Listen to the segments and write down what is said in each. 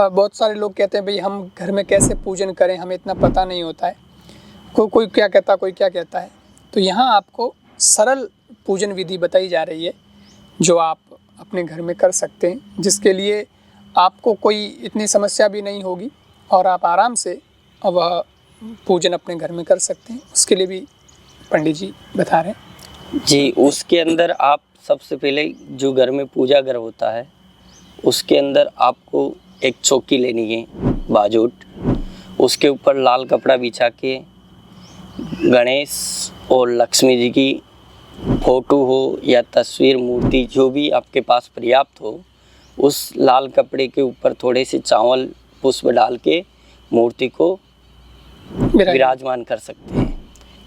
बहुत सारे लोग कहते हैं भाई हम घर में कैसे पूजन करें, हमें इतना पता नहीं होता है। कोई क्या कहता, कोई क्या कहता है। तो यहाँ आपको सरल पूजन विधि बताई जा रही है जो आप अपने घर में कर सकते हैं, जिसके लिए आपको कोई इतनी समस्या भी नहीं होगी और आप आराम से वह पूजन अपने घर में कर सकते हैं। उसके लिए भी पंडित जी बता रहे हैं जी। उसके अंदर आप सबसे पहले जो घर में पूजा घर होता है उसके अंदर आपको एक चौकी लेनी है बाजूट, उसके ऊपर लाल कपड़ा बिछा के गणेश और लक्ष्मी जी की फोटो हो या तस्वीर मूर्ति जो भी आपके पास पर्याप्त हो, उस लाल कपड़े के ऊपर थोड़े से चावल पुष्प डाल के मूर्ति को विराजमान कर सकते हैं।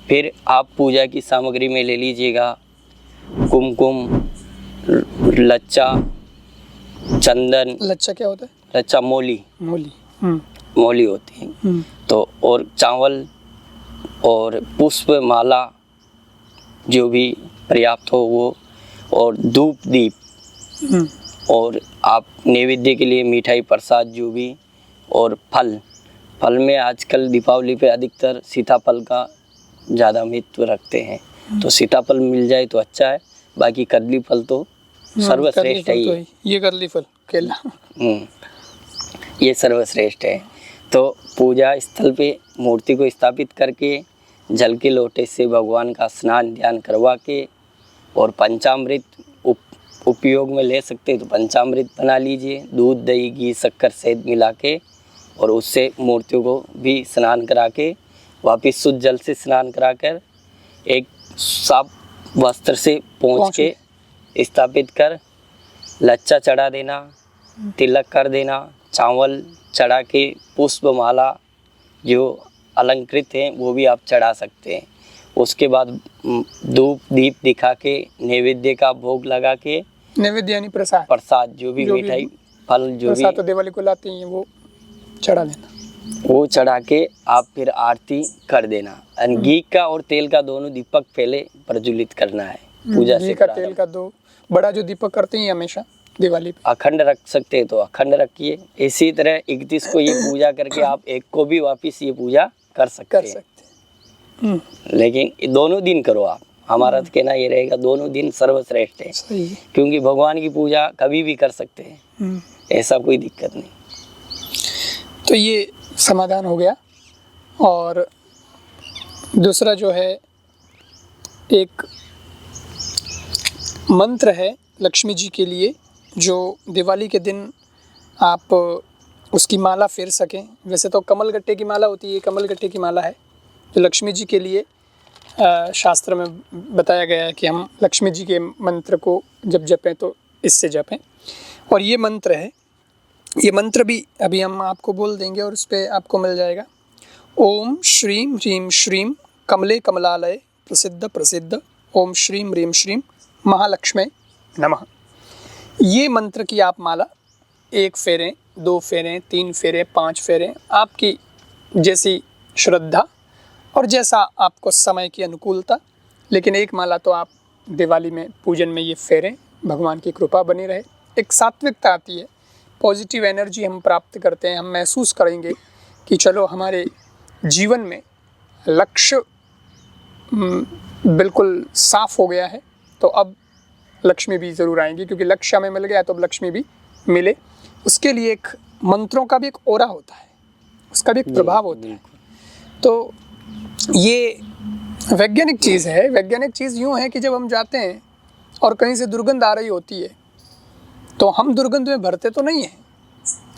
फिर आप पूजा की सामग्री में ले लीजिएगा कुमकुम, लच्चा, चंदन। लच्चा क्या होता है? लच्चा मोली मोली होती है। तो और चावल और पुष्प माला जो भी पर्याप्त हो वो, और धूप दीप, और आप नैवेद्य के लिए मिठाई प्रसाद जो भी, और फल में आजकल दीपावली पे अधिकतर सीताफल का ज़्यादा महत्व रखते हैं। तो सीताफल मिल जाए तो अच्छा है, बाकी कदली फल तो सर्वश्रेष्ठ है। ये कदली फल, केला, ये सर्वश्रेष्ठ है। तो पूजा स्थल पे मूर्ति को स्थापित करके जल के लोटे से भगवान का स्नान ध्यान करवा के, और पंचामृत उपयोग में ले सकते हैं तो पंचामृत बना लीजिए, दूध दही घी शक्कर शहद मिला के, और उससे मूर्तियों को भी स्नान करा के वापिस शुद्ध जल से स्नान करा कर एक साफ वस्त्र से पोंछ के स्थापित कर लच्चा चढ़ा देना, तिलक कर देना, चावल चढ़ा के पुष्प माला जो अलंकृत हैं वो भी आप चढ़ा सकते हैं। उसके बाद धूप दीप दिखा के नैवेद्य का भोग लगा के, नैवेद्य यानी प्रसाद जो भी मिठाई फल जो भी तो दिवाली को लाते हैं वो चढ़ा देना, वो चढ़ा के आप फिर आरती कर देना। घी का और तेल का दोनों दीपक पहले प्रज्वलित करना है पूजा से। घी का तेल का दो बड़ा जो दीपक करते हैं हमेशा दिवाली पे, अखंड रख सकते हैं तो अखंड रखिए। इसी तरह 31 को ये पूजा करके आप 1 को भी वापिस ये पूजा कर सकते हैं। लेकिन दोनों दिन करो आप, हमारा तो कहना ये रहेगा दोनों दिन सर्वश्रेष्ठ है, क्योंकि भगवान की पूजा कभी भी कर सकते हैं, ऐसा कोई दिक्कत नहीं। तो ये समाधान हो गया। और दूसरा जो है एक मंत्र है लक्ष्मी जी के लिए, जो दिवाली के दिन आप उसकी माला फेर सकें। वैसे तो कमलगट्टे की माला होती है, कमलगट्टे की माला है जो लक्ष्मी जी के लिए शास्त्र में बताया गया है कि हम लक्ष्मी जी के मंत्र को जब जपें तो इससे जपें। और ये मंत्र है, ये मंत्र भी अभी हम आपको बोल देंगे और उस पर आपको मिल जाएगा। ओम श्रीम ह्रीम श्रीम कमले कमलालय प्रसिद्ध प्रसिद्ध ओम श्रीम ह्रीम श्रीम महालक्ष्मी नमः। ये मंत्र की आप माला 1 फेरें, 2 फेरें, 3 फेरें, 5 फेरें, आपकी जैसी श्रद्धा और जैसा आपको समय की अनुकूलता, लेकिन एक माला तो आप दिवाली में पूजन में ये फेरें, भगवान की कृपा बनी रहे। एक सात्विकता आती है, पॉजिटिव एनर्जी हम प्राप्त करते हैं, हम महसूस करेंगे कि चलो हमारे जीवन में लक्ष्य बिल्कुल साफ हो गया है, तो अब लक्ष्मी भी ज़रूर आएंगी, क्योंकि लक्ष्य हमें मिल गया तो अब लक्ष्मी भी मिले। उसके लिए एक मंत्रों का भी एक ओरा होता है, उसका भी एक प्रभाव होता है। तो ये वैज्ञानिक चीज़ है। वैज्ञानिक चीज़ यूँ है कि जब हम जाते हैं और कहीं से दुर्गंध आ रही होती है तो हम दुर्गंध में भरते तो नहीं हैं,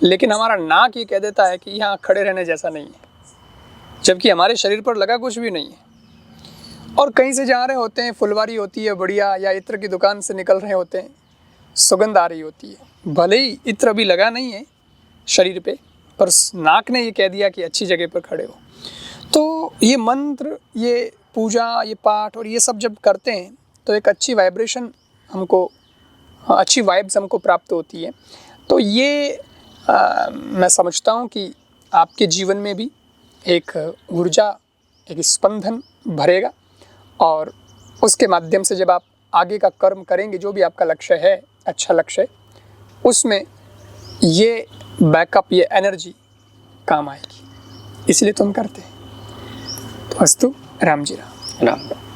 लेकिन हमारा नाक ये कह देता है कि यहाँ खड़े रहने जैसा नहीं है, जबकि हमारे शरीर पर लगा कुछ भी नहीं है। और कहीं से जा रहे होते हैं, फुलवारी होती है बढ़िया, या इत्र की दुकान से निकल रहे होते हैं, सुगंध आ रही होती है, भले ही इत्र भी लगा नहीं है शरीर पे, पर नाक ने ये कह दिया कि अच्छी जगह पर खड़े हो। तो ये मंत्र, ये पूजा, ये पाठ और ये सब जब करते हैं तो एक अच्छी वाइब्रेशन हमको, अच्छी वाइब्स हमको प्राप्त होती है। तो ये मैं समझता हूँ कि आपके जीवन में भी एक ऊर्जा, एक स्पंदन भरेगा, और उसके माध्यम से जब आप आगे का कर्म करेंगे, जो भी आपका लक्ष्य है, अच्छा लक्ष्य, उसमें ये बैकअप, ये एनर्जी काम आएगी, इसलिए तुम करते हैं। तो अस्तु, राम जी राम। राम।